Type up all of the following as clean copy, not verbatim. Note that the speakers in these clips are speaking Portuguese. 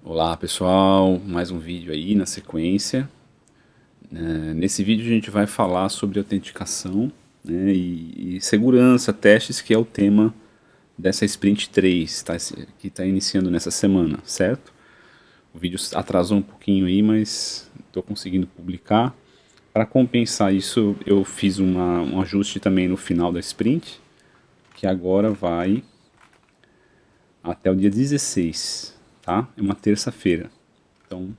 Olá pessoal, mais um vídeo aí na sequência. Nesse vídeo a gente vai falar sobre autenticação, né, e segurança, testes, que é o tema dessa Sprint 3, tá, que está iniciando nessa semana, certo? O vídeo atrasou um pouquinho aí, mas estou conseguindo publicar. Para compensar isso, eu fiz um ajuste também no final da Sprint, que agora vai até o dia 16, tá? É uma terça-feira. Então,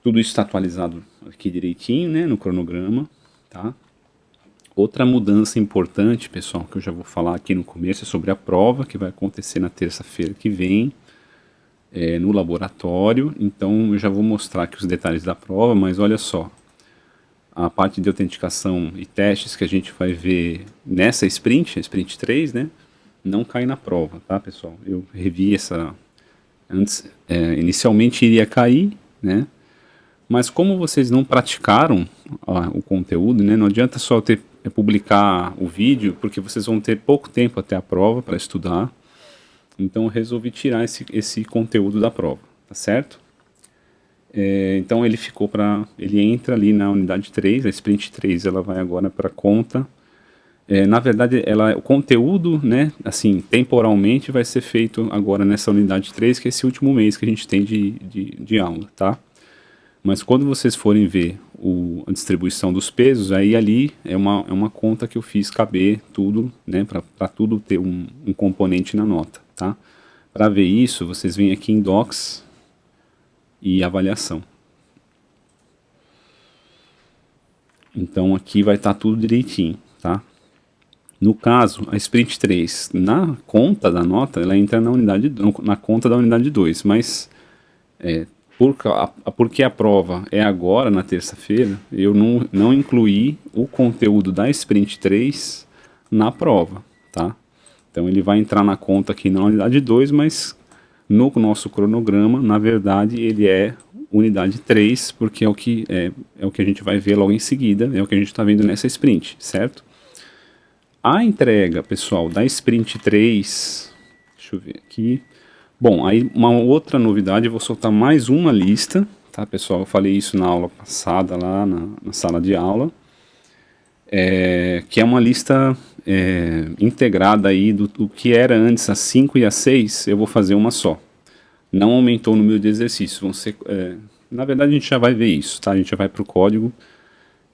tudo isso está atualizado aqui direitinho, né, no cronograma, tá? Outra mudança importante, pessoal, que eu já vou falar aqui no começo é sobre a prova que vai acontecer na terça-feira que vem, no laboratório. Então eu já vou mostrar aqui os detalhes da prova, mas olha só, a parte de autenticação e testes que a gente vai ver nessa sprint, a sprint 3, né, não cai na prova, tá, pessoal? Eu revi essa antes, inicialmente iria cair, né? Mas como vocês não praticaram o conteúdo, né, não adianta só publicar o vídeo, porque vocês vão ter pouco tempo até a prova para estudar. Então eu resolvi tirar esse conteúdo da prova, tá certo? Então ele entra ali na unidade 3, a Sprint 3 ela vai agora para conta. Na verdade, o conteúdo, né, assim, temporalmente vai ser feito agora nessa unidade 3, que é esse último mês que a gente tem de aula, tá? Mas quando vocês forem ver a distribuição dos pesos, aí ali é uma conta que eu fiz caber tudo, né, para tudo ter um componente na nota, tá? Para ver isso, vocês vêm aqui em Docs e avaliação. Então aqui vai estar tudo direitinho, tá? No caso, a Sprint 3, na conta da nota, ela entra na conta da unidade 2, mas porque a prova é agora, na terça-feira, eu não incluí o conteúdo da Sprint 3 na prova, tá? Então ele vai entrar na conta aqui na unidade 2, mas no nosso cronograma, na verdade, ele é unidade 3, porque é o que a gente vai ver logo em seguida, é o que a gente está vendo nessa sprint, certo? A entrega, pessoal, da sprint 3, deixa eu ver aqui. Bom, aí uma outra novidade, eu vou soltar mais uma lista, tá, pessoal? Eu falei isso na aula passada, lá na sala de aula, que é uma lista integrada aí do que era antes a 5 e a 6, eu vou fazer uma só. Não aumentou o número de exercícios, vão ser, na verdade a gente já vai ver isso, tá? A gente já vai para o código,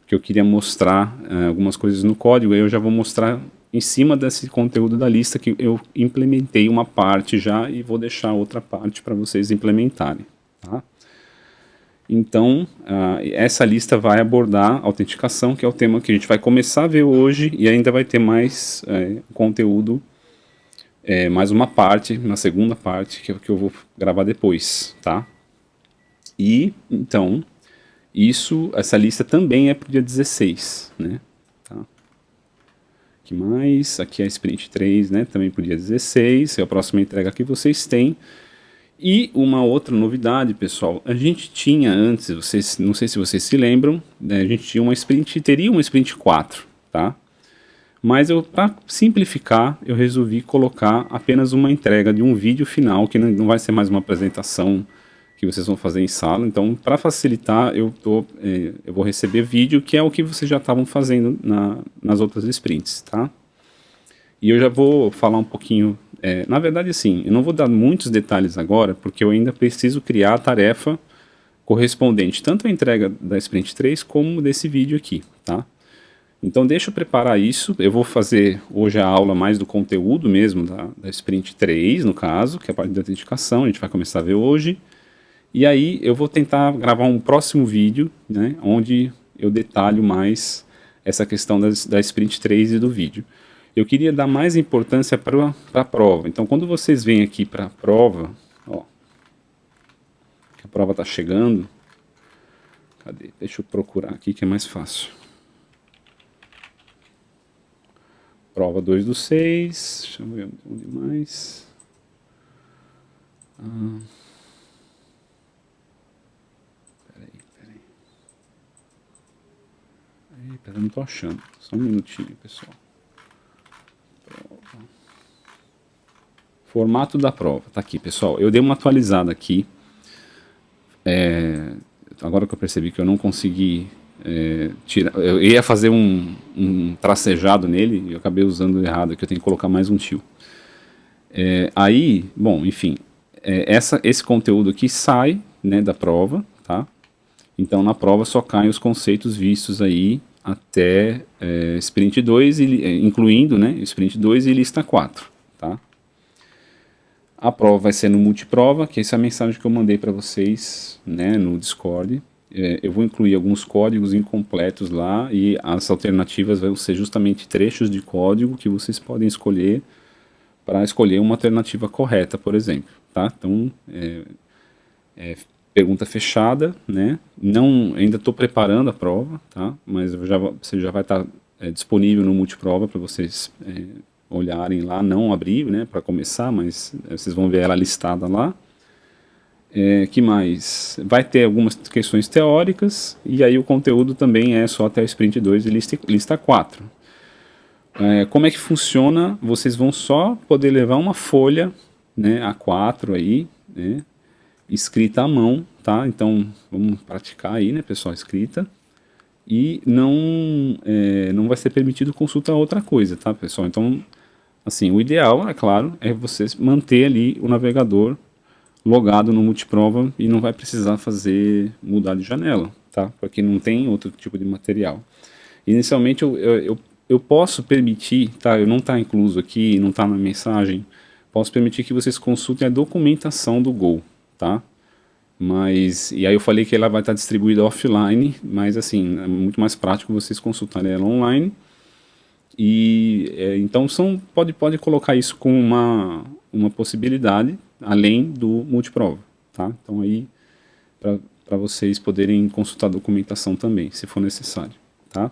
que eu queria mostrar algumas coisas no código, aí eu já vou mostrar em cima desse conteúdo da lista que eu implementei uma parte já e vou deixar outra parte para vocês implementarem, tá? Então, essa lista vai abordar autenticação, que é o tema que a gente vai começar a ver hoje, e ainda vai ter mais conteúdo, mais uma parte, uma segunda parte, que eu vou gravar depois, tá? E, então, essa lista também é para o dia 16, né? Tá? Que mais? Aqui é a Sprint 3, né? Também para o dia 16, é a próxima entrega que vocês têm. E uma outra novidade, pessoal, a gente tinha antes, não sei se vocês se lembram, né, a gente tinha teria uma Sprint 4, tá? Mas para simplificar, eu resolvi colocar apenas uma entrega de um vídeo final, que não vai ser mais uma apresentação que vocês vão fazer em sala. Então, para facilitar, eu vou receber vídeo, que é o que vocês já estavam fazendo nas outras sprints, tá? E eu já vou falar um pouquinho. Na verdade, assim, eu não vou dar muitos detalhes agora, porque eu ainda preciso criar a tarefa correspondente tanto à entrega da Sprint 3 como desse vídeo aqui, tá? Então deixa eu preparar isso, eu vou fazer hoje a aula mais do conteúdo mesmo da Sprint 3, no caso, que é a parte de autenticação, a gente vai começar a ver hoje. E aí eu vou tentar gravar um próximo vídeo, né, onde eu detalho mais essa questão da Sprint 3 e do vídeo. Eu queria dar mais importância para a prova. Então, quando vocês vêm aqui para a prova, ó, que a prova está chegando, cadê? Deixa eu procurar aqui que é mais fácil. Prova 2/6, deixa eu ver onde mais. Pera, não tô achando. Só um minutinho, pessoal. Formato da prova, tá aqui, pessoal. Eu dei uma atualizada aqui. Agora que eu percebi que eu não consegui tirar, eu ia fazer um tracejado nele e eu acabei usando errado, que eu tenho que colocar mais um tio. Aí, bom, enfim, esse conteúdo aqui sai, né, da prova, tá? Então na prova só caem os conceitos vistos aí até Sprint 2, incluindo, né, Sprint 2 e lista 4, tá? A prova vai ser no multiprova, que essa é a mensagem que eu mandei para vocês, né, no Discord. Eu vou incluir alguns códigos incompletos lá e as alternativas vão ser justamente trechos de código que vocês podem escolher para escolher uma alternativa correta, por exemplo, tá? Então, pergunta fechada, né? Não, ainda estou preparando a prova, tá? Mas você já vai estar disponível no multiprova para vocês olharem lá, não abrir, né? Para começar, mas vocês vão ver ela listada lá. Que mais? Vai ter algumas questões teóricas e aí o conteúdo também é só até o Sprint 2 e lista 4. Como é que funciona? Vocês vão só poder levar uma folha, né, A4 aí, né, escrita à mão, tá? Então vamos praticar aí, né, pessoal, escrita. E não vai ser permitido consultar outra coisa, tá, pessoal? Então, assim, o ideal, é claro, é você manter ali o navegador logado no multiprova e não vai precisar mudar de janela, tá? Porque não tem outro tipo de material. Inicialmente eu posso permitir, tá? Eu não está incluso aqui, não está na mensagem, posso permitir que vocês consultem a documentação do Go, tá? E aí eu falei que ela vai estar distribuída offline, mas assim, é muito mais prático vocês consultarem ela online. Então pode colocar isso como uma possibilidade, além do multiprova, tá? Então aí, para vocês poderem consultar a documentação também, se for necessário, tá?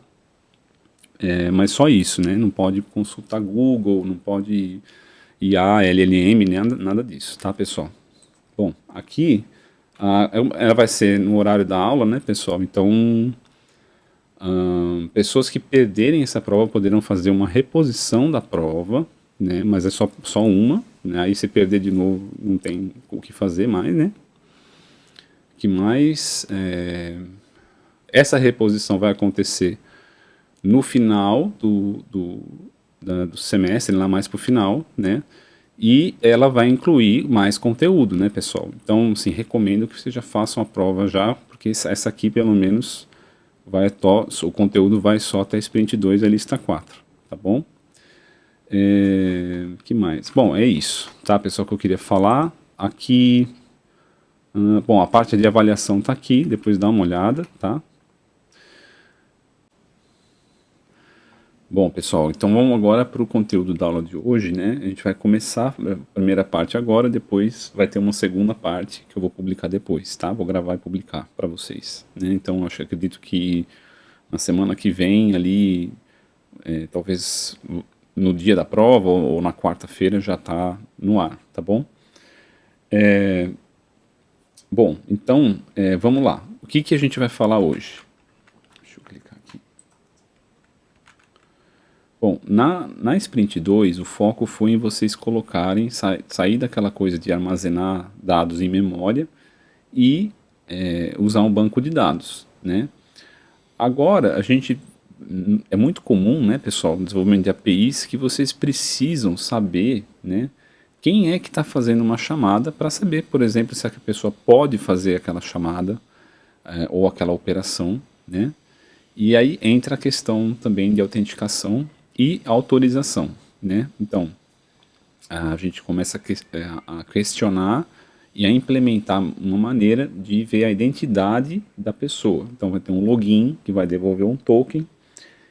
Mas só isso, né? Não pode consultar Google, não pode IA, LLM, nada disso, tá, pessoal? Bom, aqui ela vai ser no horário da aula, né, pessoal? Então, pessoas que perderem essa prova poderão fazer uma reposição da prova, né? Mas é só uma, né? Aí se perder de novo, não tem o que fazer mais, né? Que mais? Essa reposição vai acontecer no final do semestre, lá mais para o final, né? E ela vai incluir mais conteúdo, né, pessoal? Então, assim, recomendo que vocês já façam a prova já, porque essa aqui, pelo menos, o conteúdo vai só até Sprint 2 e a lista 4, tá bom? Que mais? Bom, é isso, tá, pessoal, que eu queria falar. Aqui, bom, a parte de avaliação tá aqui, depois dá uma olhada, tá? Bom, pessoal, então vamos agora para o conteúdo da aula de hoje, né? A gente vai começar a primeira parte agora, depois vai ter uma segunda parte que eu vou publicar depois, tá? Vou gravar e publicar para vocês, né? Então, acredito que na semana que vem, ali, talvez no dia da prova ou na quarta-feira já tá no ar, tá bom? Bom, então, vamos lá. O que a gente vai falar hoje? Deixa eu clicar aqui. Bom, na Sprint 2, o foco foi em vocês colocarem, sair daquela coisa de armazenar dados em memória e usar um banco de dados, né? Agora, é muito comum, né, pessoal, no desenvolvimento de APIs, que vocês precisam saber, né, quem é que está fazendo uma chamada para saber, por exemplo, se a pessoa pode fazer aquela chamada ou aquela operação, né? E aí entra a questão também de autenticação e autorização, né? Então, a gente começa a questionar e a implementar uma maneira de ver a identidade da pessoa. Então, vai ter um login que vai devolver um token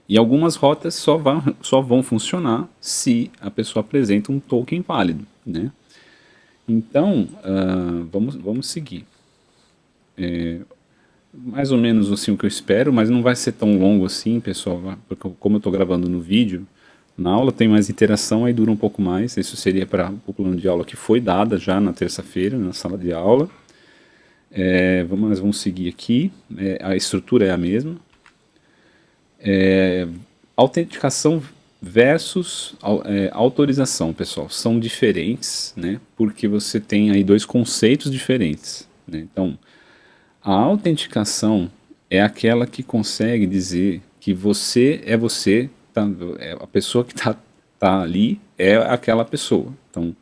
e algumas rotas só vão funcionar se a pessoa apresenta um token válido, né? Então, vamos seguir. Mais ou menos assim o que eu espero, mas não vai ser tão longo assim, pessoal, porque como eu estou gravando no vídeo, na aula tem mais interação, aí dura um pouco mais. Isso seria para o plano de aula que foi dada já na terça-feira, na sala de aula. Vamos seguir aqui. A estrutura é a mesma. Autenticação versus autorização, pessoal, são diferentes, né? Porque você tem aí dois conceitos diferentes, né? Então, A autenticação é aquela que consegue dizer que você é você, tá? A pessoa que tá ali é aquela pessoa. Então,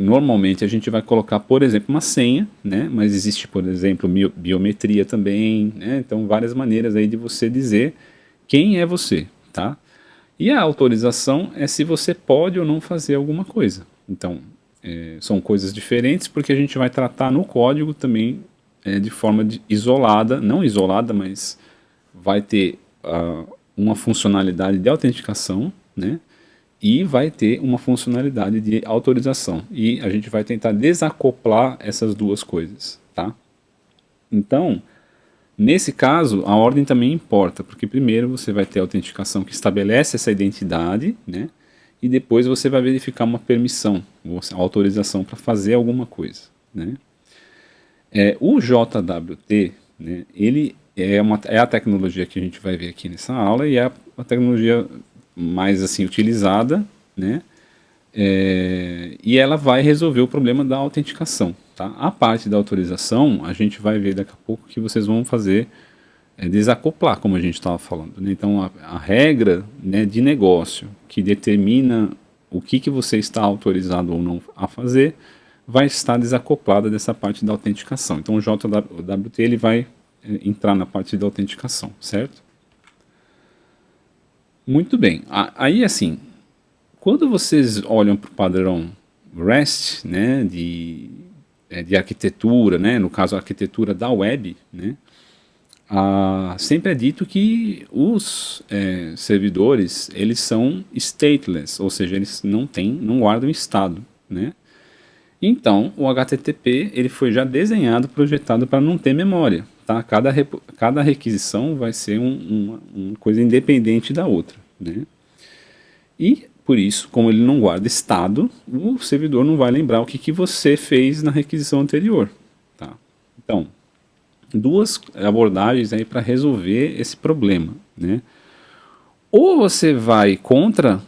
normalmente a gente vai colocar, por exemplo, uma senha, né? Mas existe, por exemplo, biometria também, né? Então, várias maneiras aí de você dizer quem é você, tá? E a autorização é se você pode ou não fazer alguma coisa. Então, são coisas diferentes porque a gente vai tratar no código também de forma isolada, não isolada, mas vai ter uma funcionalidade de autenticação, né? E vai ter uma funcionalidade de autorização. E a gente vai tentar desacoplar essas duas coisas, tá? Então, nesse caso, a ordem também importa, porque primeiro você vai ter a autenticação que estabelece essa identidade, né? E depois você vai verificar uma permissão, ou a autorização para fazer alguma coisa, né? O JWT, né, ele é a tecnologia que a gente vai ver aqui nessa aula e é a tecnologia mais assim utilizada, né? E ela vai resolver o problema da autenticação. Tá? A parte da autorização, a gente vai ver daqui a pouco que vocês vão fazer desacoplar, como a gente estava falando. Né? Então, a regra, né, de negócio que determina o que você está autorizado ou não a fazer vai estar desacoplada dessa parte da autenticação. Então, o JWT ele vai entrar na parte da autenticação, certo? Muito bem. Aí, assim, quando vocês olham para o padrão REST, né, de arquitetura, né, no caso a arquitetura da web, né, sempre é dito que os servidores eles são stateless, ou seja, eles não guardam estado, né? Então o HTTP ele foi já desenhado, projetado para não ter memória, tá? Cada requisição vai ser uma coisa independente da outra, né? E por isso, como ele não guarda estado, o servidor não vai lembrar o que você fez na requisição anterior, tá? Então duas abordagens aí para resolver esse problema, né? Ou você vai contra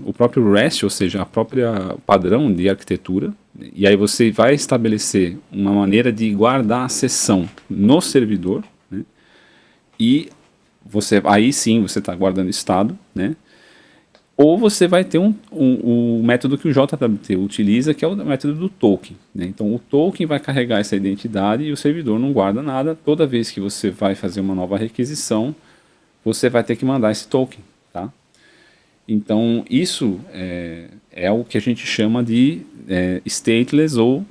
o próprio REST, ou seja, a própria padrão de arquitetura, e aí você vai estabelecer uma maneira de guardar a sessão no servidor, né? E aí sim você está guardando estado, né? Ou você vai ter o método que o JWT utiliza, que é o método do token, né? Então o token vai carregar essa identidade e o servidor não guarda nada. Toda vez que você vai fazer uma nova requisição, você vai ter que mandar esse token, tá? Então isso é o que a gente chama de stateless ou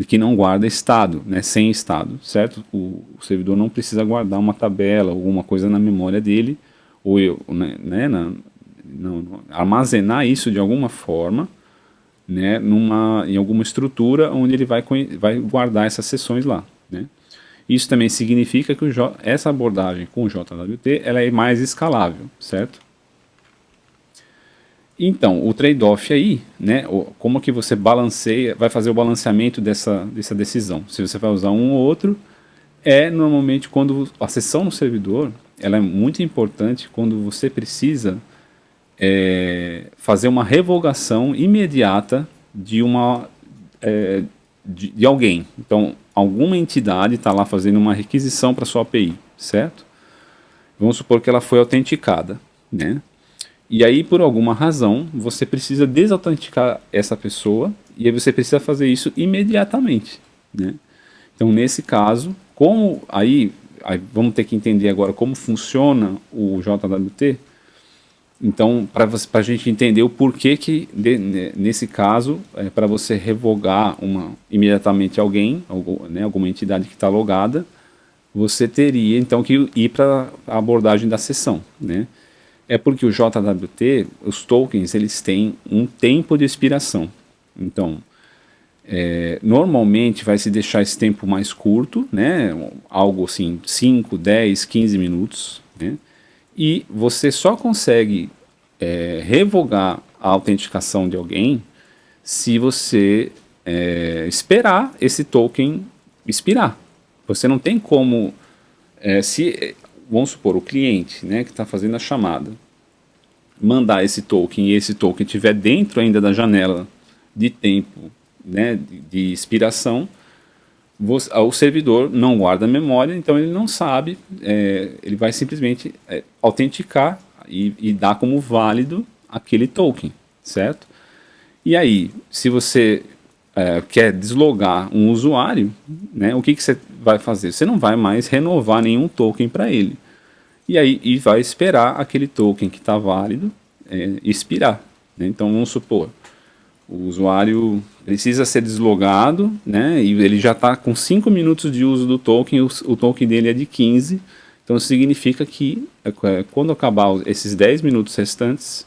que não guarda estado, né? Sem estado, certo? O servidor não precisa guardar uma tabela, alguma coisa na memória dele, ou armazenar isso de alguma forma, né, em alguma estrutura onde ele vai guardar essas sessões lá, né? Isso também significa que essa abordagem com o JWT ela é mais escalável, certo? Então, o trade-off aí, né, como que você vai fazer o balanceamento dessa decisão? Se você vai usar um ou outro, normalmente quando a sessão no servidor, ela é muito importante quando você precisa fazer uma revogação imediata de de alguém. Então, alguma entidade está lá fazendo uma requisição para sua API, certo? Vamos supor que ela foi autenticada, né? E aí, por alguma razão, você precisa desautenticar essa pessoa e aí você precisa fazer isso imediatamente, né? Então, nesse caso, aí vamos ter que entender agora como funciona o JWT. Então, para a gente entender o porquê que, nesse caso, para você revogar imediatamente alguém, alguma entidade que está logada, você teria então que ir para a abordagem da sessão, né? É porque o JWT, os tokens, eles têm um tempo de expiração. Então, normalmente vai se deixar esse tempo mais curto, né? Algo assim, 5, 10, 15 minutos, né? E você só consegue revogar a autenticação de alguém se você esperar esse token expirar. Você não tem como, vamos supor, o cliente, né, que está fazendo a chamada, mandar esse token e esse token estiver dentro ainda da janela de tempo, né, de expiração, o servidor não guarda memória, então ele não sabe, ele vai simplesmente autenticar e dar como válido aquele token, certo? E aí, se você quer deslogar um usuário, né, o que você vai fazer? Você não vai mais renovar nenhum token para ele. E aí vai esperar aquele token que está válido expirar. Né? Então vamos supor, o usuário precisa ser deslogado, né, e ele já está com 5 minutos de uso do token, o token dele é de 15, então significa que quando acabar esses 10 minutos restantes,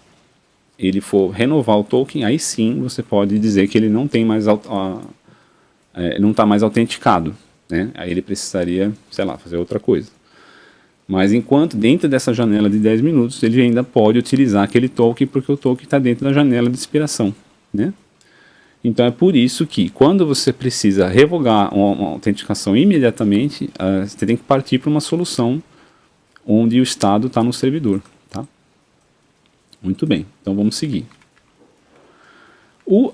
ele for renovar o token, aí sim você pode dizer que ele não tem mais não está mais autenticado, né? Aí ele precisaria, sei lá, fazer outra coisa. Mas enquanto dentro dessa janela de 10 minutos, ele ainda pode utilizar aquele token porque o token está dentro da janela de expiração, né? Então é por isso que quando você precisa revogar uma autenticação imediatamente, você tem que partir para uma solução onde o estado está no servidor, tá? Muito bem, então vamos seguir.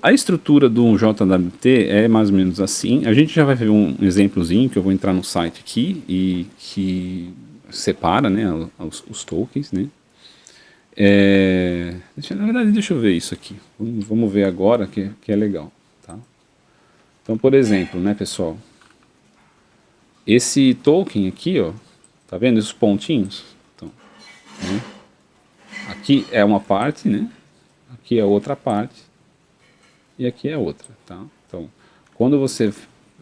A estrutura do JWT é mais ou menos assim. A gente já vai ver um exemplozinho que eu vou entrar no site aqui e que separa, né, os tokens, né? Na verdade, deixa eu ver isso aqui. Vamos ver agora que é legal, tá? Então, por exemplo, né, pessoal, esse token aqui, ó, tá vendo esses pontinhos? Então, né? Aqui é uma parte, né? Aqui é outra parte e aqui é outra, tá? Então, quando você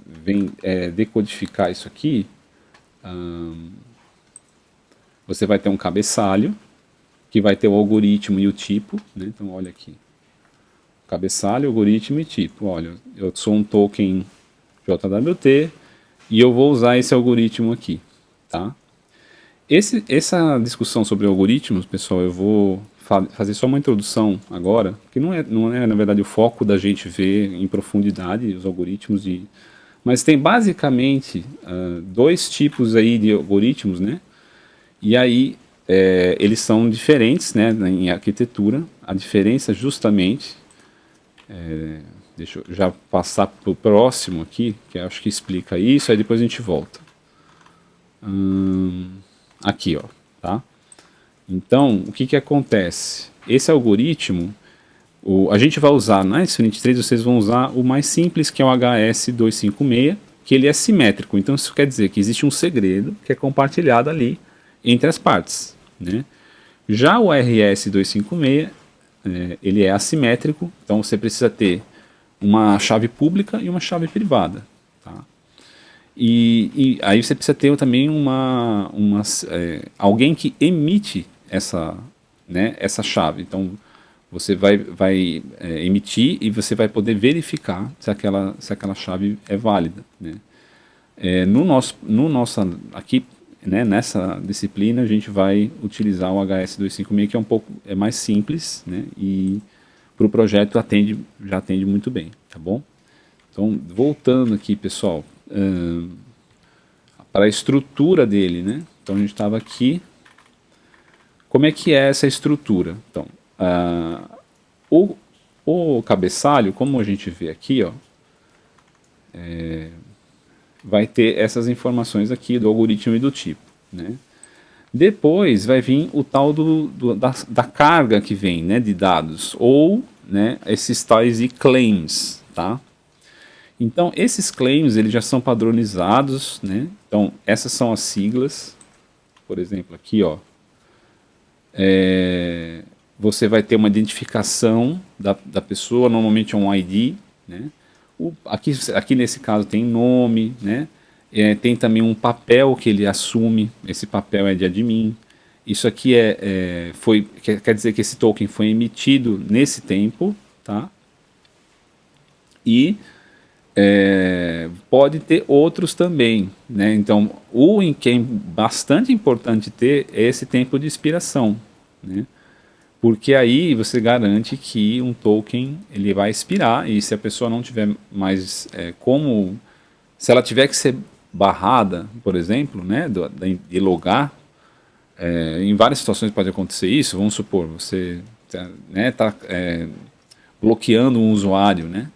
vem decodificar isso aqui, você vai ter um cabeçalho que vai ter o algoritmo e o tipo, né? Então olha aqui, cabeçalho, algoritmo e tipo. Olha, eu sou um token JWT e eu vou usar esse algoritmo aqui, tá? Essa discussão sobre algoritmos, pessoal, eu vou fazer só uma introdução agora, que não é na verdade o foco da gente ver em profundidade os algoritmos mas tem basicamente dois tipos aí de algoritmos, né? E aí eles são diferentes, né, em arquitetura. A diferença justamente, deixa eu já passar para o próximo aqui, que eu acho que explica isso, aí depois a gente volta. Aqui, ó, tá? Então, o que acontece? Esse algoritmo, a gente vai usar na Sprint 3, vocês vão usar o mais simples, que é o HS256, que ele é simétrico. Então isso quer dizer que existe um segredo que é compartilhado ali entre as partes, né? Já o RS256, ele é assimétrico, então você precisa ter uma chave pública e uma chave privada, tá? E aí você precisa ter também alguém que emite essa chave. Então você vai emitir e você vai poder verificar se aquela chave é válida, né? Aqui, né, nessa disciplina a gente vai utilizar o HS256, que é mais simples, né, e para o projeto já atende muito bem, tá bom? Então, voltando aqui, pessoal, para a estrutura dele, né? Então a gente estava aqui. Como é que é essa estrutura? Então, o cabeçalho, como a gente vê aqui, ó, vai ter essas informações aqui do algoritmo e do tipo, né? Depois vai vir o tal da carga que vem, né, de dados, ou, né, esses tais de claims, tá? Então esses claims eles já são padronizados, né? Então essas são as siglas, por exemplo aqui, ó, você vai ter uma identificação da pessoa, normalmente é um ID, né? Aqui nesse caso tem nome, né? Tem também um papel que ele assume, esse papel é de admin. Isso aqui quer dizer que esse token foi emitido nesse tempo, tá? E pode ter outros também, né? Então que é bastante importante ter é esse tempo de expiração, né? Porque aí você garante que um token ele vai expirar e se a pessoa não tiver mais se ela tiver que ser barrada, por exemplo, né, de logar, em várias situações pode acontecer isso. Vamos supor, você tá bloqueando um usuário, né?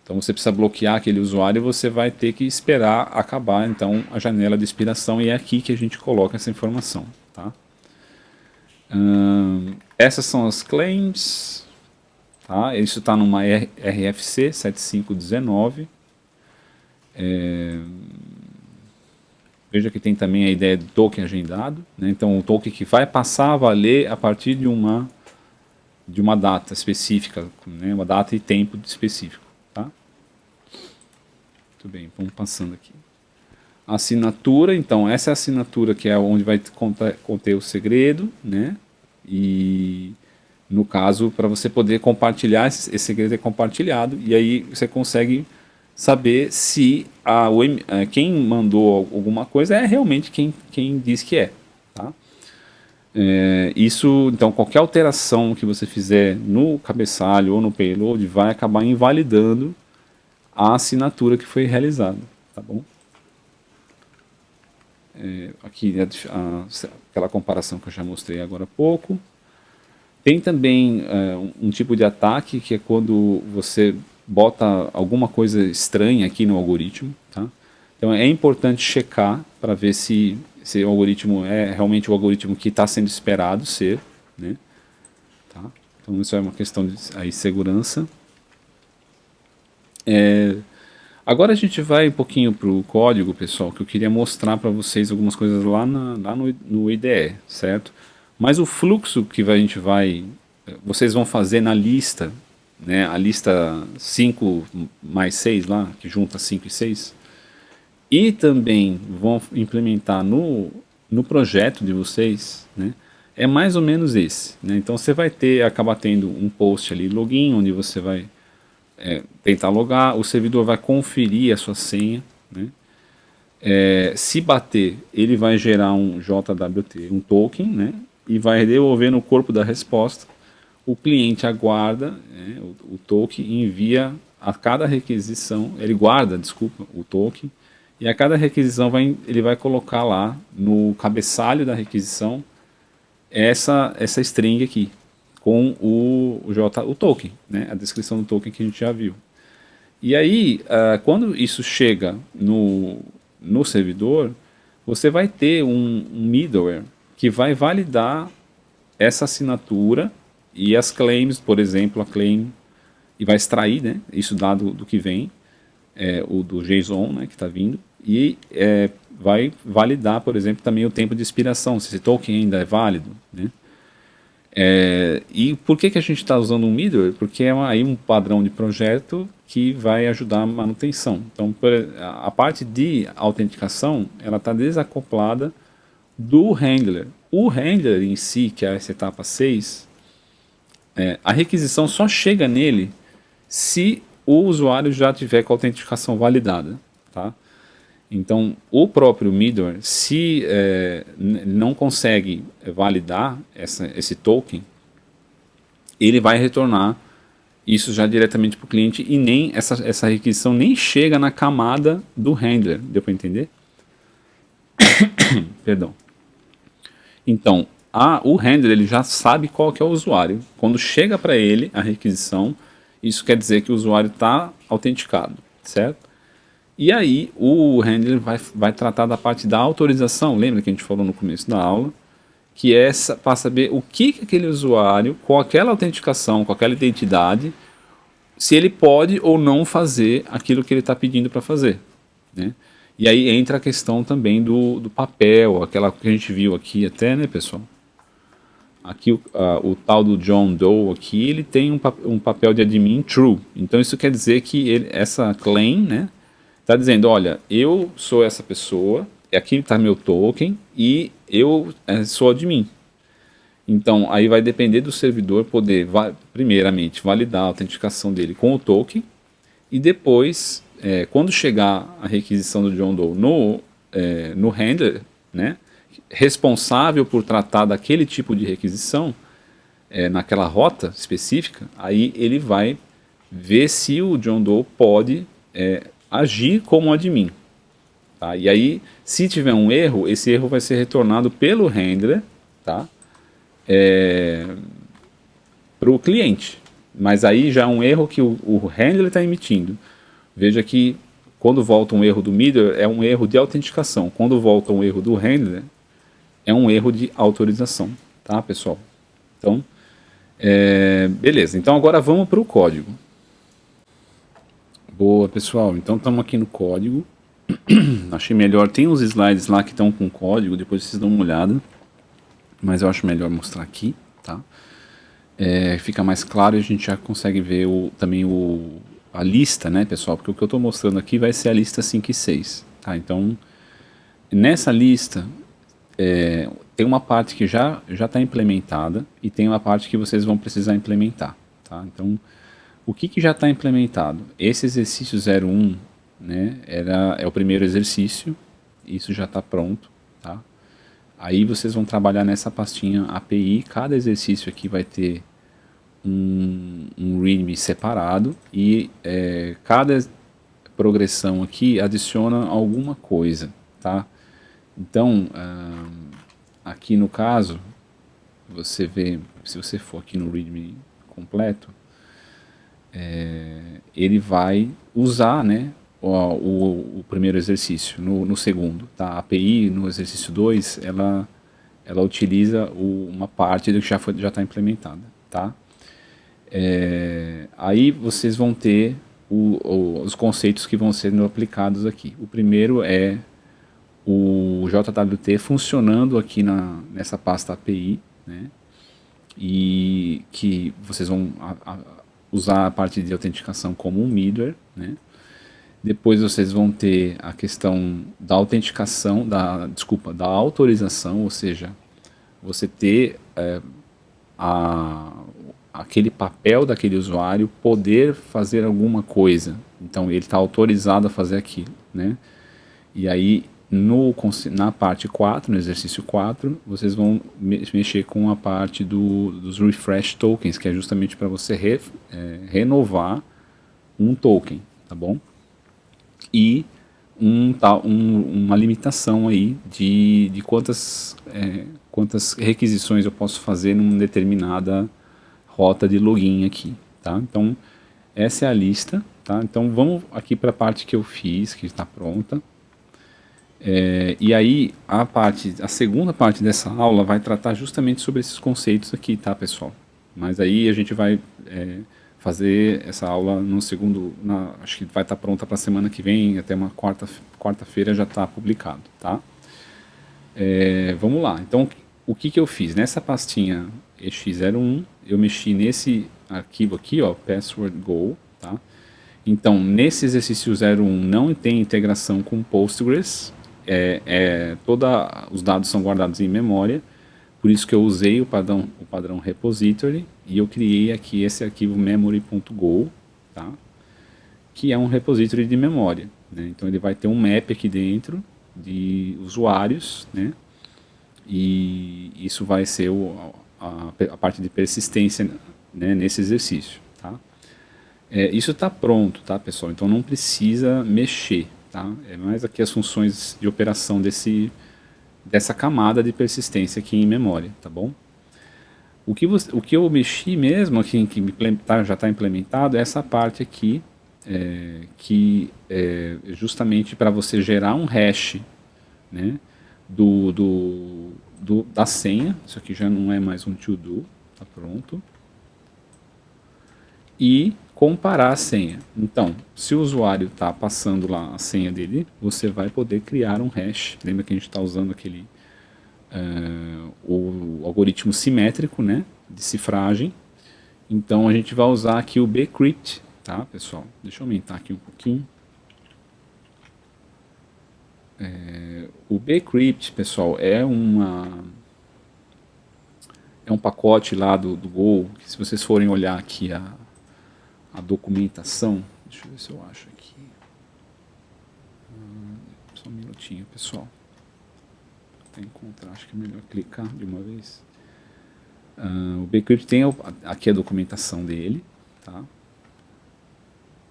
Então você precisa bloquear aquele usuário e você vai ter que esperar acabar então a janela de expiração, e é aqui que a gente coloca essa informação. Tá? Essas são as claims. Tá? Isso está numa RFC 7519. Veja que tem também a ideia de token agendado, né? Então o token que vai passar a valer a partir de uma data específica, né? Uma data e tempo específico. Tá? Muito bem, vamos passando aqui. Assinatura, então essa é a assinatura que é onde vai conter o segredo, né? E no caso, para você poder compartilhar, esse segredo é compartilhado, e aí você consegue saber se quem mandou alguma coisa é realmente quem diz que é. Tá? Isso, então, qualquer alteração que você fizer no cabeçalho ou no payload vai acabar invalidando a assinatura que foi realizada. Tá bom? Aqui aquela comparação que eu já mostrei agora há pouco. Tem também um tipo de ataque que é quando você bota alguma coisa estranha aqui no algoritmo. Tá? Então é importante checar para ver se o algoritmo é realmente o algoritmo que está sendo esperado ser. Né? Tá? Então isso é uma questão de segurança. Agora a gente vai um pouquinho para o código, pessoal, que eu queria mostrar para vocês algumas coisas lá no IDE, certo? Mas o fluxo que vocês vão fazer na lista, né, a lista 5 mais 6 lá, que junta 5 e 6, e também vão implementar no projeto de vocês, né, é mais ou menos esse. Né? Então você vai acabar tendo um post ali, login, onde você vai tentar logar, o servidor vai conferir a sua senha, né? Se bater, ele vai gerar um JWT, um token, né? E vai devolver no corpo da resposta. O cliente aguarda, né, o token, e envia a cada requisição, ele guarda, desculpa, o token, e a cada requisição ele vai colocar lá no cabeçalho da requisição essa string aqui, com o token, né, a descrição do token que a gente já viu. E aí, quando isso chega no servidor, você vai ter um middleware que vai validar essa assinatura e as claims, por exemplo, a claim, e vai extrair, né, isso dado do que vem, o do JSON, né, que está vindo, e vai validar, por exemplo, também o tempo de expiração, se esse token ainda é válido. Né. E por que a gente está usando um middleware? Porque é aí um padrão de projeto que vai ajudar a manutenção. Então, a parte de autenticação, ela está desacoplada do handler. O handler em si, que é essa etapa 6, a requisição só chega nele se o usuário já tiver com a autenticação validada. Tá? Então, o próprio middleware, se não consegue validar esse token, ele vai retornar isso já diretamente para o cliente, e nem essa requisição nem chega na camada do handler. Deu para entender? Perdão. Então, o handler ele já sabe qual que é o usuário. Quando chega para ele a requisição, isso quer dizer que o usuário está autenticado, certo? E aí o handler vai tratar da parte da autorização. Lembra que a gente falou no começo da aula? Que é para saber o que aquele usuário, com aquela autenticação, com aquela identidade, se ele pode ou não fazer aquilo que ele está pedindo para fazer. Né? E aí entra a questão também do papel, aquela que a gente viu aqui até, né, pessoal? Aqui o tal do John Doe aqui, ele tem um papel de admin true. Então isso quer dizer que essa claim, né, está dizendo, olha, eu sou essa pessoa, aqui está meu token e eu sou admin. Então aí vai depender do servidor poder, primeiramente, validar a autenticação dele com o token, e depois, quando chegar a requisição do John Doe no handler, né, responsável por tratar daquele tipo de requisição, naquela rota específica, aí ele vai ver se o John Doe pode agir como admin. Tá? E aí, se tiver um erro, esse erro vai ser retornado pelo handler, tá? Para o cliente. Mas aí já é um erro que o handler está emitindo. Veja que quando volta um erro do middleware é um erro de autenticação. Quando volta um erro do handler é um erro de autorização, tá, pessoal? Então, beleza. Então agora vamos para o código. Boa, pessoal. Então estamos aqui no código. Achei melhor. Tem uns slides lá que estão com código, depois vocês dão uma olhada. Mas eu acho melhor mostrar aqui, tá? Fica mais claro e a gente já consegue ver também a lista, né, pessoal? Porque o que eu estou mostrando aqui vai ser a lista 5 e 6, tá? Então, nessa lista, tem uma parte que já está implementada e tem uma parte que vocês vão precisar implementar, tá? Então, o que já está implementado? Esse exercício 01, né, é o primeiro exercício, isso já está pronto, tá? Aí vocês vão trabalhar nessa pastinha API, cada exercício aqui vai ter um README separado e cada progressão aqui adiciona alguma coisa, tá? Então, aqui no caso, você vê, se você for aqui no README completo, ele vai usar, né, o primeiro exercício no segundo, tá? A API no exercício 2, ela utiliza uma parte do que já está implementada, tá? Aí vocês vão ter os conceitos que vão sendo aplicados aqui. O primeiro é o JWT funcionando aqui nessa pasta API, né? E que vocês vão usar a parte de autenticação como um middleware, né? Depois vocês vão ter a questão da autenticação, da autorização, ou seja, você ter aquele papel daquele usuário poder fazer alguma coisa. Então ele está autorizado a fazer aquilo, né? E aí na parte 4, no exercício 4, vocês vão mexer com a parte dos refresh tokens, que é justamente para você renovar um token, tá bom? E uma limitação aí de quantas requisições eu posso fazer numa determinada rota de login aqui, tá? Então, essa é a lista, tá? Então, vamos aqui para a parte que eu fiz, que está pronta. E aí, a segunda parte dessa aula vai tratar justamente sobre esses conceitos aqui, tá, pessoal? Mas aí a gente vai fazer essa aula no segundo, acho que vai estar pronta para a semana que vem, até uma quarta-feira já está publicado, tá? Vamos lá, então o que eu fiz? Nessa pastinha EX01, eu mexi nesse arquivo aqui, ó, password go, tá? Então, nesse exercício 01 não tem integração com Postgres, todos os dados são guardados em memória, por isso que eu usei o padrão repository e eu criei aqui esse arquivo memory.go, tá? Que é um repository de memória, né? Então ele vai ter um map aqui dentro de usuários, né? E isso vai ser a parte de persistência, né, nesse exercício, tá? Isso está pronto, tá, pessoal? Então não precisa mexer, tá? É mais aqui as funções de operação dessa camada de persistência aqui em memória, tá bom? O que eu mexi mesmo aqui, que já está implementado, é essa parte aqui, que é justamente para você gerar um hash, né, da senha. Isso aqui já não é mais um to-do, tá pronto. E comparar a senha. Então, se o usuário está passando lá a senha dele, você vai poder criar um hash. Lembra que a gente está usando aquele o algoritmo simétrico, né, de cifragem. Então a gente vai usar aqui o bcrypt, tá, pessoal? Deixa eu aumentar aqui um pouquinho. O bcrypt, pessoal, é um pacote lá do Go, que se vocês forem olhar aqui a documentação, deixa eu ver se eu acho aqui. Só um minutinho, pessoal. Até encontrar, acho que é melhor clicar de uma vez. O bcrypt tem aqui a documentação dele, tá?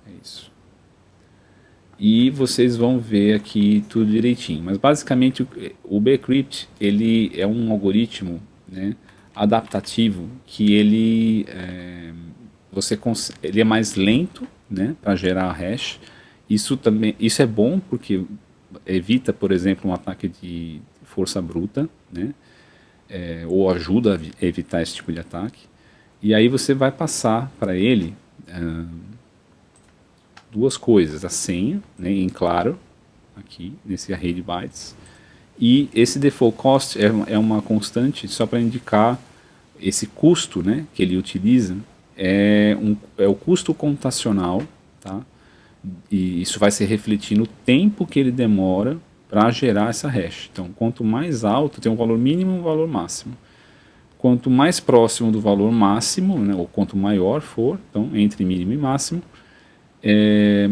É isso. E vocês vão ver aqui tudo direitinho. Mas basicamente o bcrypt, ele é um algoritmo, né, adaptativo que ele é mais lento, né, para gerar hash, Isso é bom porque evita, por exemplo, um ataque de força bruta, né? Ou ajuda a evitar esse tipo de ataque. E aí você vai passar para ele duas coisas: a senha, né, em claro, aqui nesse array de bytes, e esse default cost é uma constante só para indicar esse custo, né, que ele utiliza, é o custo computacional, tá? E isso vai se refletir no tempo que ele demora para gerar essa hash. Então, quanto mais alto, tem um valor mínimo e um valor máximo. Quanto mais próximo do valor máximo, né, ou quanto maior for, então entre mínimo e máximo,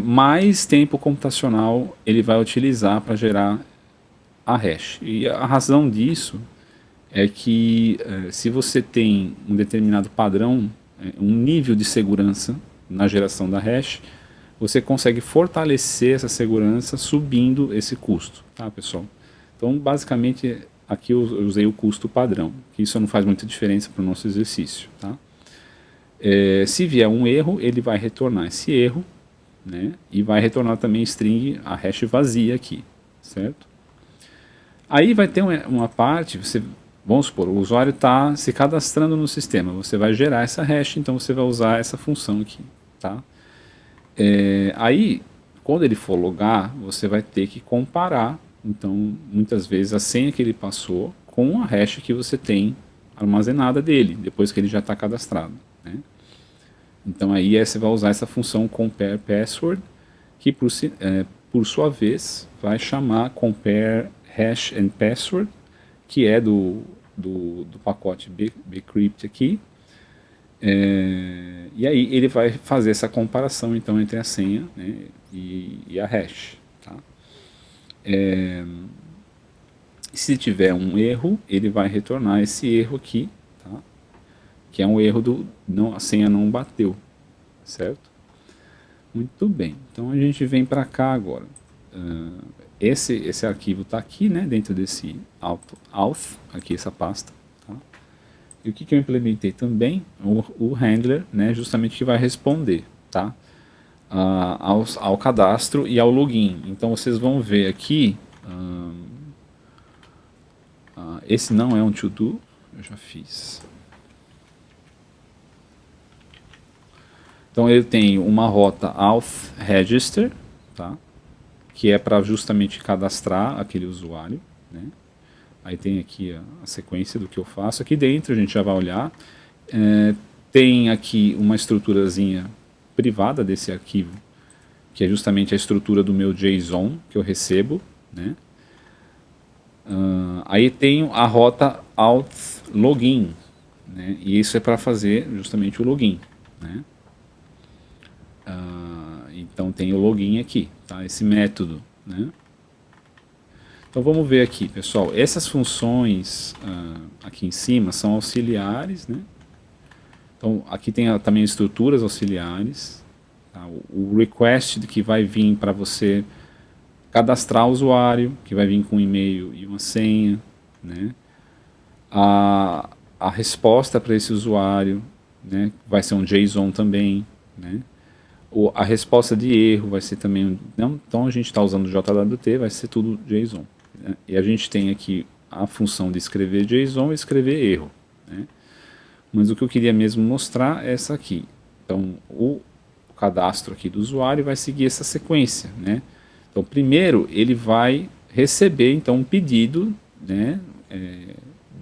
mais tempo computacional ele vai utilizar para gerar a hash. E a razão disso é que se você tem um determinado padrão, um nível de segurança na geração da hash, você consegue fortalecer essa segurança subindo esse custo, tá, pessoal? Então, basicamente, aqui eu usei o custo padrão, que isso não faz muita diferença para o nosso exercício, tá? Se vier um erro, ele vai retornar esse erro, né? E vai retornar também string, a hash vazia aqui, certo? Aí vai ter uma parte, vamos supor, o usuário está se cadastrando no sistema, você vai gerar essa hash, então você vai usar essa função aqui, tá? Aí, quando ele for logar, você vai ter que comparar, então, muitas vezes, a senha que ele passou com a hash que você tem armazenada dele, depois que ele já está cadastrado, né? Então, aí você vai usar essa função compare password, que por sua vez vai chamar compare hash and password, que é do pacote bcrypt aqui. E aí ele vai fazer essa comparação então entre a senha, né, e a hash. Tá? Se tiver um erro, ele vai retornar esse erro aqui, tá? Que é um erro a senha não bateu, certo? Muito bem, então a gente vem para cá agora. Esse arquivo está aqui, né, dentro desse auth, aqui essa pasta. Tá? E o que eu implementei também? O handler, né, justamente que vai responder, tá? Ao cadastro e ao login. Então vocês vão ver aqui, esse não é um to-do, eu já fiz. Então ele tem uma rota auth register, tá? Que é para justamente cadastrar aquele usuário, né? Aí tem aqui a sequência do que eu faço. Aqui dentro a gente já vai olhar. Tem aqui uma estruturazinha privada desse arquivo, que é justamente a estrutura do meu JSON que eu recebo, né? Aí tem a rota auth login, né? E isso é para fazer justamente o login, né? Então tem o login aqui, tá? Esse método, né? Então vamos ver aqui, pessoal. Essas funções aqui em cima são auxiliares, né? Então aqui tem também estruturas auxiliares, tá? O request que vai vir para você cadastrar o usuário, que vai vir com um e-mail e uma senha, né? A resposta para esse usuário, né? Vai ser um JSON também, né? A resposta de erro vai ser também, então a gente está usando o JWT, vai ser tudo JSON, né? E a gente tem aqui a função de escrever JSON e escrever erro, né? Mas o que eu queria mesmo mostrar é essa aqui. Então o cadastro aqui do usuário vai seguir essa sequência, né? Então primeiro ele vai receber então um pedido, né,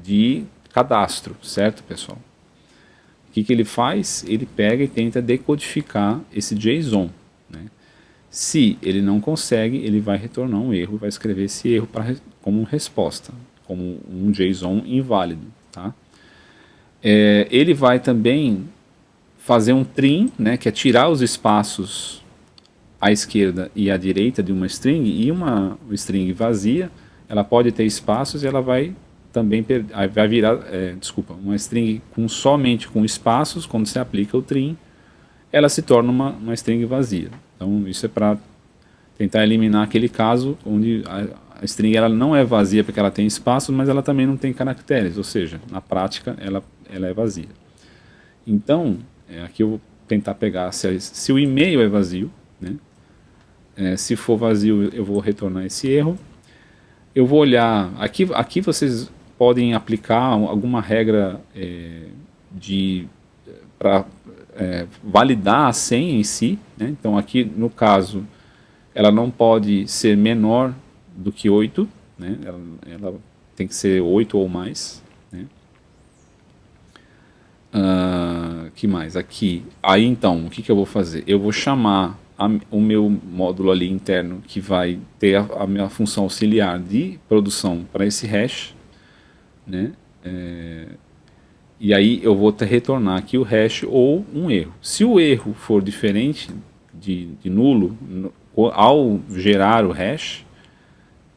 de cadastro, certo, pessoal? O que ele faz? Ele pega e tenta decodificar esse JSON, né? Se ele não consegue, ele vai retornar um erro, vai escrever esse erro como resposta, como um JSON inválido, tá? Ele vai também fazer um trim, né, que é tirar os espaços à esquerda e à direita de uma string, e uma string vazia, ela pode ter espaços e ela vai também vai virar, uma string somente com espaços. Quando você aplica o trim, ela se torna uma string vazia. Então isso é para tentar eliminar aquele caso onde a string ela não é vazia porque ela tem espaços, mas ela também não tem caracteres, ou seja, na prática ela é vazia. Então aqui eu vou tentar pegar se o e-mail é vazio, né? Se for vazio, eu vou retornar esse erro. Eu vou olhar, aqui vocês podem aplicar alguma regra para validar a senha em si, né? Então aqui no caso ela não pode ser menor do que 8, né? Ela tem que ser 8 ou mais, né? Que mais? Aqui, aí então, o que eu vou fazer? Eu vou chamar o meu módulo ali interno que vai ter a minha função auxiliar de produção para esse hash, né? E aí eu vou retornar aqui o hash ou um erro. Se o erro for diferente de nulo, ao gerar o hash,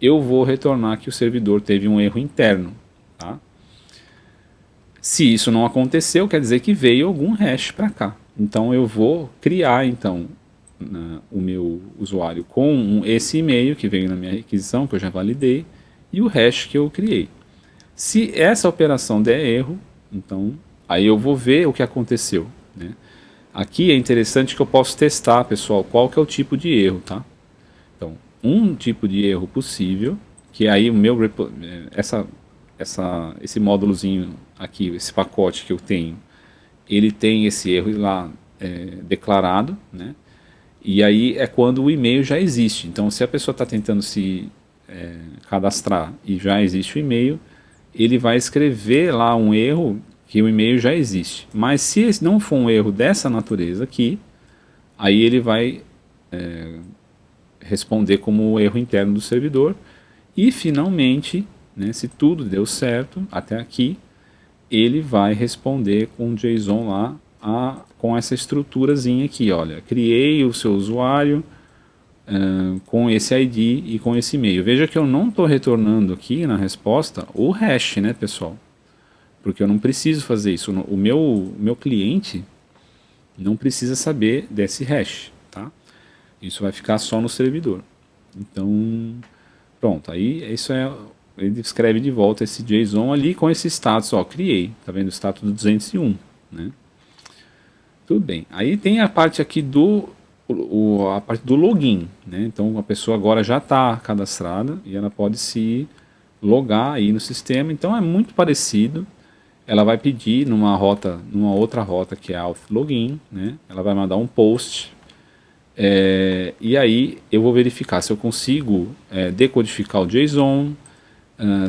eu vou retornar que o servidor teve um erro interno, tá? Se isso não aconteceu, quer dizer que veio algum hash para cá. Então eu vou criar então o meu usuário com esse e-mail que veio na minha requisição, que eu já validei, e o hash que eu criei. Se essa operação der erro, então aí eu vou ver o que aconteceu, né? Aqui é interessante que eu posso testar, pessoal, qual que é o tipo de erro, tá? Então, um tipo de erro possível, que aí o meu esse módulozinho aqui, esse pacote que eu tenho, ele tem esse erro lá declarado, né? E aí é quando o e-mail já existe. Então, se a pessoa está tentando se cadastrar e já existe o e-mail, ele vai escrever lá um erro que o e-mail já existe. Mas se não for um erro dessa natureza aqui, aí ele vai responder como erro interno do servidor. E finalmente, né, se tudo deu certo até aqui, ele vai responder com um JSON lá com essa estruturazinha aqui, olha, criei o seu usuário com esse ID e com esse e-mail. Veja que eu não estou retornando aqui na resposta o hash, né, pessoal? Porque eu não preciso fazer isso. O meu cliente não precisa saber desse hash, tá? Isso vai ficar só no servidor. Então, pronto. Aí ele escreve de volta esse JSON ali com esse status, ó, criei. Tá vendo o status do 201, né? Tudo bem. Aí tem a parte aqui a parte do login, né? Então a pessoa agora já está cadastrada e ela pode se logar aí no sistema. Então é muito parecido. Ela vai pedir numa outra rota que é auth login, né? Ela vai mandar um post e aí eu vou verificar se eu consigo decodificar o JSON.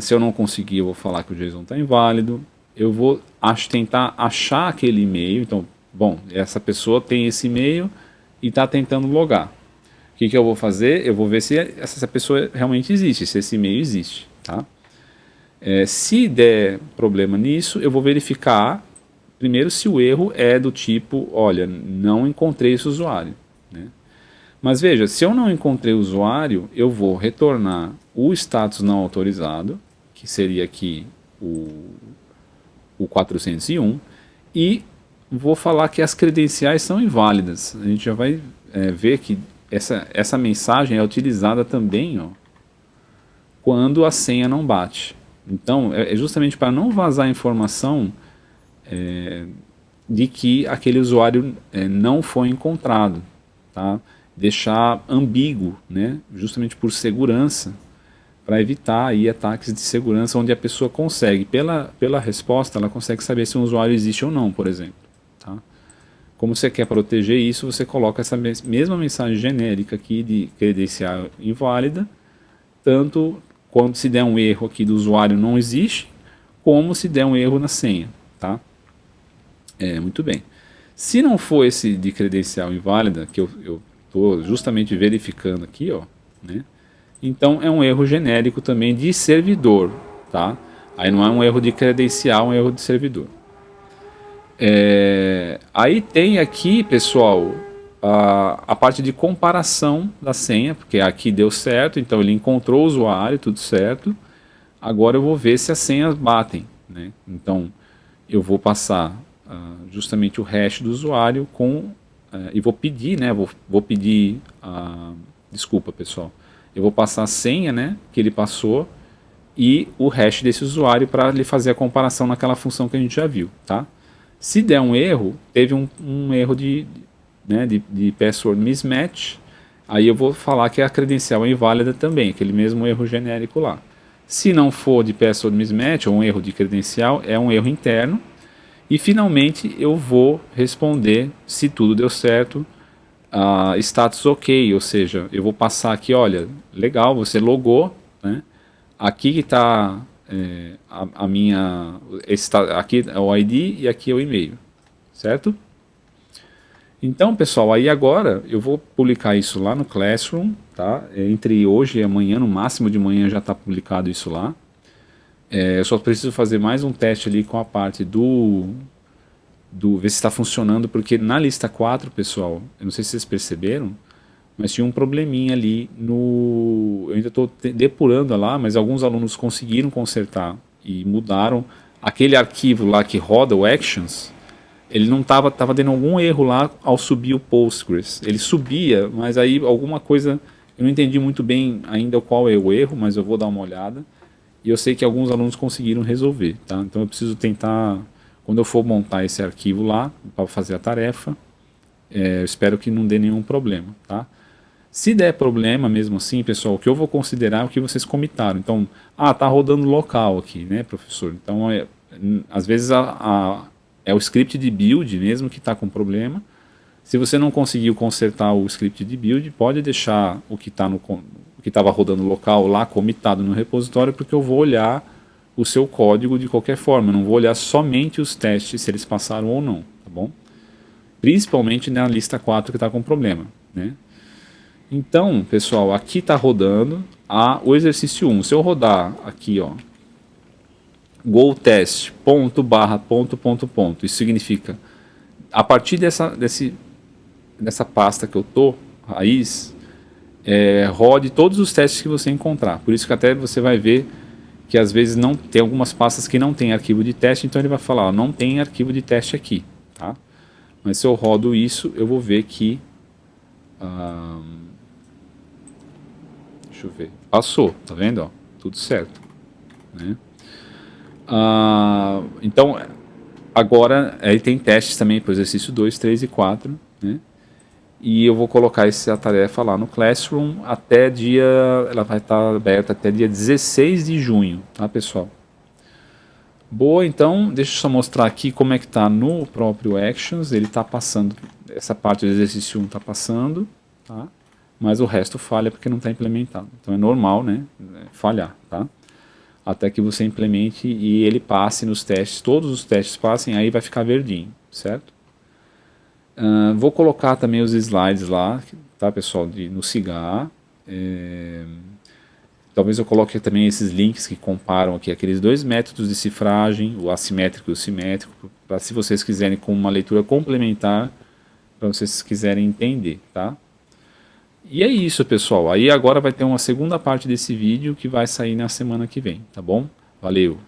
Se eu não conseguir, eu vou falar que o JSON está inválido. Eu vou tentar achar aquele e-mail. Então, bom, essa pessoa tem esse e-mail e está tentando logar. O que eu vou fazer? Eu vou ver se essa pessoa realmente existe, se esse e-mail existe, tá? Se der problema nisso, eu vou verificar primeiro se o erro é do tipo, olha, não encontrei esse usuário, né? Mas veja, se eu não encontrei o usuário, eu vou retornar o status não autorizado, que seria aqui o 401, e vou falar que as credenciais são inválidas. A gente já vai ver que essa mensagem é utilizada também, ó, quando a senha não bate. Então, é justamente para não vazar informação de que aquele usuário não foi encontrado, tá? Deixar ambíguo, né? Justamente por segurança, para evitar aí ataques de segurança onde a pessoa consegue, pela resposta, ela consegue saber se um usuário existe ou não, por exemplo. Tá? Como você quer proteger isso, você coloca essa mesma mensagem genérica aqui de credencial inválida, tanto quando se der um erro aqui do usuário não existe, como se der um erro na senha. Tá? Muito bem. Se não for esse de credencial inválida, que eu estou justamente verificando aqui, ó, né? Então é um erro genérico também de servidor, tá? Aí não é um erro de credencial, é um erro de servidor. Aí tem aqui, pessoal, a parte de comparação da senha, porque aqui deu certo, então ele encontrou o usuário, tudo certo. Agora eu vou ver se as senhas batem, né? Então eu vou passar justamente o hash do usuário e vou pedir, né? Vou pedir desculpa, pessoal. Eu vou passar a senha, né, que ele passou e o hash desse usuário para ele fazer a comparação naquela função que a gente já viu, tá? Se der um erro, teve um erro de password mismatch, aí eu vou falar que a credencial é inválida também, aquele mesmo erro genérico lá. Se não for de password mismatch ou um erro de credencial, é um erro interno. E finalmente eu vou responder se tudo deu certo, status ok, ou seja, eu vou passar aqui, olha, legal, você logou, né? Aqui que está a minha, aqui é o ID e aqui é o e-mail, certo? Então, pessoal, aí agora eu vou publicar isso lá no Classroom, tá? Entre hoje e amanhã, no máximo de manhã já está publicado isso lá. Eu só preciso fazer mais um teste ali com a parte ver se está funcionando, porque na lista 4, pessoal, eu não sei se vocês perceberam, mas tinha um probleminha ali no... Eu ainda estou depurando lá, mas alguns alunos conseguiram consertar e mudaram. Aquele arquivo lá que roda o Actions, ele não estava dando algum erro lá ao subir o Postgres. Ele subia, mas aí alguma coisa... Eu não entendi muito bem ainda qual é o erro, mas eu vou dar uma olhada. E eu sei que alguns alunos conseguiram resolver, tá? Então eu preciso tentar, quando eu for montar esse arquivo lá, para fazer a tarefa, eu espero que não dê nenhum problema, tá? Se der problema mesmo assim, pessoal, o que eu vou considerar é o que vocês comitaram. Então, tá rodando local aqui, né, professor? Então, às vezes é o script de build mesmo que está com problema. Se você não conseguiu consertar o script de build, pode deixar o que estava rodando local lá comitado no repositório, porque eu vou olhar o seu código de qualquer forma. Eu não vou olhar somente os testes, se eles passaram ou não, tá bom? Principalmente na lista 4 que está com problema, né? Então, pessoal, aqui está rodando o exercício 1. Se eu rodar aqui, ó, goTest, ponto, barra, ponto, ponto, ponto, isso significa, a partir dessa pasta que eu tô, raiz, rode todos os testes que você encontrar. Por isso que até você vai ver que às vezes não tem algumas pastas que não tem arquivo de teste, então ele vai falar, ó, não tem arquivo de teste aqui, tá? Mas se eu rodo isso, eu vou ver que deixa eu ver, passou, tá vendo? Ó, tudo certo, né? Então agora ele tem testes também para o exercício 2, 3 e 4, né? E eu vou colocar essa tarefa lá no Classroom até ela vai estar aberta até dia 16 de junho, tá, pessoal? Boa, então, deixa eu só mostrar aqui como é que está no próprio Actions. Ele está passando, essa parte do exercício 1 está passando, tá? Mas o resto falha porque não está implementado. Então é normal, né, falhar, tá? Até que você implemente e ele passe nos testes, todos os testes passem, aí vai ficar verdinho, certo? Vou colocar também os slides lá, tá, pessoal, no Cigar. Talvez eu coloque também esses links que comparam aqui aqueles dois métodos de cifragem, o assimétrico e o simétrico, para se vocês quiserem com uma leitura complementar, para vocês quiserem entender, tá? E é isso, pessoal. Aí agora vai ter uma segunda parte desse vídeo que vai sair na semana que vem, tá bom? Valeu!